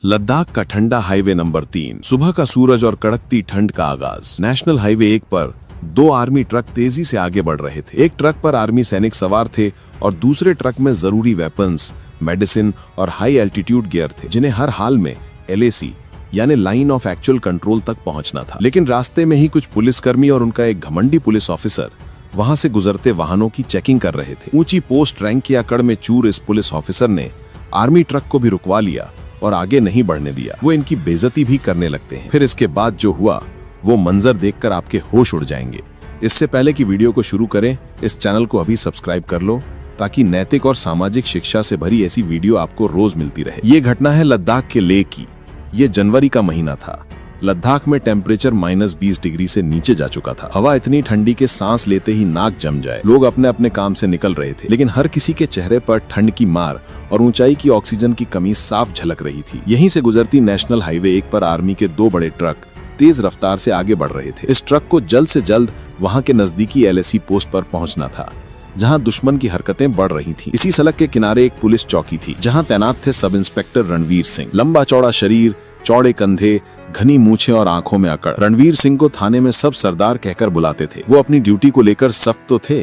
लद्दाख का ठंडा highway number 3। सुबह का सूरज और कड़कती ठंड का आगाज। नेशनल हाईवे 1 पर 2 आर्मी ट्रक तेजी से आगे बढ़ रहे थे। एक ट्रक पर आर्मी सैनिक सवार थे और दूसरे ट्रक में जरूरी वेपन्स, मेडिसिन और हाई एल्टीट्यूड गियर थे, जिन्हें हर हाल में LAC यानी लाइन ऑफ एक्चुअल कंट्रोल तक पहुंचना था। लेकिन रास्ते में ही कुछ पुलिसकर्मी और उनका एक घमंडी पुलिस ऑफिसर वहां से गुजरते वाहनों की चेकिंग कर रहे थे। ऊंची पोस्ट रैंक की अकड़ में चूर इस पुलिस ऑफिसर ने आर्मी ट्रक को भी रुकवा लिया और आगे नहीं बढ़ने दिया। वो इनकी बेइज्जती भी करने लगते हैं। फिर इसके बाद जो हुआ वो मंजर देखकर आपके होश उड़ जाएंगे। इससे पहले कि वीडियो को शुरू करें, इस चैनल को अभी सब्सक्राइब कर लो ताकि नैतिक और सामाजिक शिक्षा से भरी ऐसी वीडियो आपको रोज मिलती रहे। ये घटना है लद्दाख के लेह की। ये जनवरी का महीना था। लद्दाख में टेम्परेचर -20 डिग्री से नीचे जा चुका था। हवा इतनी ठंडी के सांस लेते ही नाक जम जाए। लोग अपने अपने काम से निकल रहे थे, लेकिन हर किसी के चेहरे पर ठंड की मार और ऊंचाई की ऑक्सीजन की कमी साफ झलक रही थी। यहीं से गुजरती नेशनल हाईवे 1 पर आर्मी के 2 बड़े ट्रक तेज रफ्तार से आगे बढ़ रहे थे। इस ट्रक को जल्द से जल्द वहां के नजदीकी LAC पोस्ट पर पहुंचना था, जहां दुश्मन की हरकतें बढ़ रही थीं। इसी सड़क के किनारे एक पुलिस चौकी थी, जहां तैनात थे सब इंस्पेक्टर रणवीर सिंह। लंबा चौड़ा शरीर, चौड़े कंधे, घनी मूछें और आंखों में अकड़। रणवीर सिंह को थाने में सब सरदार कहकर बुलाते थे। वो अपनी ड्यूटी को लेकर सख्त तो थे,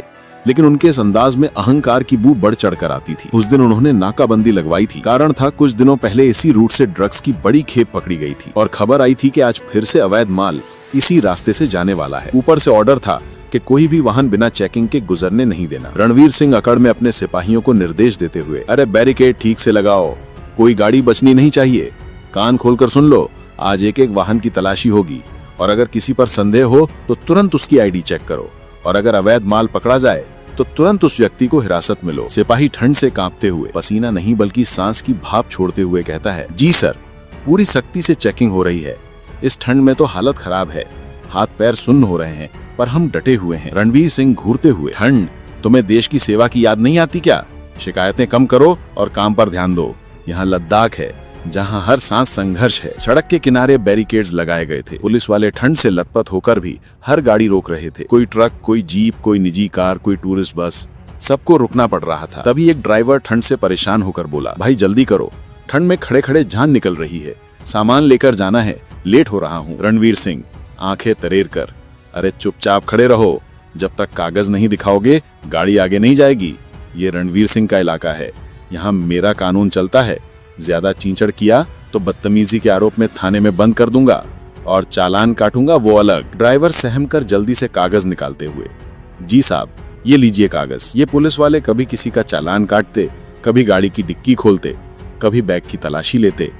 लेकिन उनके इस अंदाज में अहंकार की बू बढ़ चढ़कर आती थी। उस दिन उन्होंने नाकाबंदी लगवाई थी। कारण था, कुछ दिनों पहले इसी रूट से ड्रग्स की बड़ी खेप पकड़ी गई थी और खबर आई थी कि आज फिर से अवैध माल इसी रास्ते से जाने वाला है। ऊपर से ऑर्डर था कि कोई भी वाहन बिना चेकिंग के गुजरने नहीं देना। रणवीर सिंह अकड़ में अपने सिपाहियों को निर्देश देते हुए, अरे बैरिकेड ठीक से लगाओ, कोई गाड़ी बचनी नहीं चाहिए, कान खोलकर सुन लो, आज एक एक वाहन की तलाशी होगी और अगर किसी पर संदेह हो तो तुरंत उसकी ID चेक करो और अगर अवैध माल पकड़ा जाए तो तुरंत उस व्यक्ति को हिरासत में लो। सिपाही ठंड से कांपते हुए, पसीना नहीं बल्कि सांस की भाप छोड़ते हुए कहता है, जी सर, पूरी सख्ती से चेकिंग हो रही है। इस ठंड में तो हालत खराब है, हाथ पैर सुन्न हो रहे हैं, पर हम डटे हुए हैं। रणवीर सिंह घूरते हुए, ठंड, तुम्हें देश की सेवा की याद नहीं आती क्या? शिकायतें कम करो और काम पर ध्यान दो। यहाँ लद्दाख है जहां हर सांस संघर्ष है। सड़क के किनारे बैरिकेड्स लगाए गए थे। पुलिस वाले ठंड से लथपथ होकर भी हर गाड़ी रोक रहे थे। कोई ट्रक, कोई जीप, कोई निजी कार, कोई टूरिस्ट बस, सबको रुकना पड़ रहा था। तभी एक ड्राइवर ठंड से परेशान होकर बोला, भाई जल्दी करो, ठंड में खड़े खड़े जान निकल रही है, सामान लेकर जाना है, लेट हो रहा हूँ। रणवीर सिंह आंखें तरेर कर, अरे चुपचाप खड़े रहो, जब तक कागज नहीं दिखाओगे गाड़ी आगे नहीं जाएगी। ये रणवीर सिंह का इलाका है, यहाँ मेरा कानून चलता है। ज्यादा चींचड़ किया तो बदतमीजी के आरोप में थाने में बंद कर दूंगा और चालान काटूंगा, वो अलग। ड्राइवर सहम कर जल्दी से कागज निकालते हुए, जी साहब, ये लीजिए कागज। ये पुलिस वाले कभी किसी का चालान काटते, कभी गाड़ी की डिक्की खोलते, कभी बैग की तलाशी लेते,